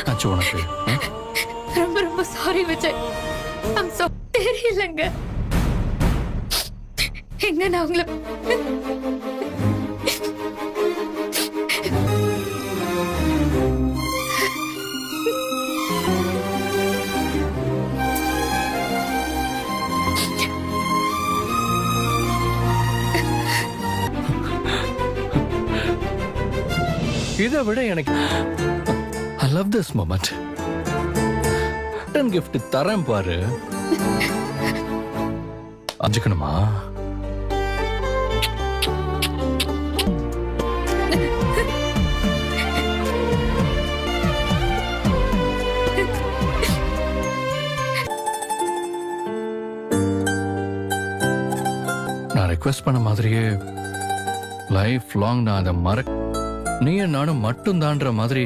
ஆச்சு உனக்கு? ரொம்ப ரொம்ப சாரி விஜய். தெரியலங்க. எங்க நான் உங்களை இதை விட எனக்கு I love this moment. Gift தரேன் பாரு. அஞ்சுக்கணுமா? நான் ரெக்வெஸ்ட் பண்ண மாதிரியே லைஃப் லாங் நான் அதை நீயும் நானும் மட்டும் தான்ற மாதிரி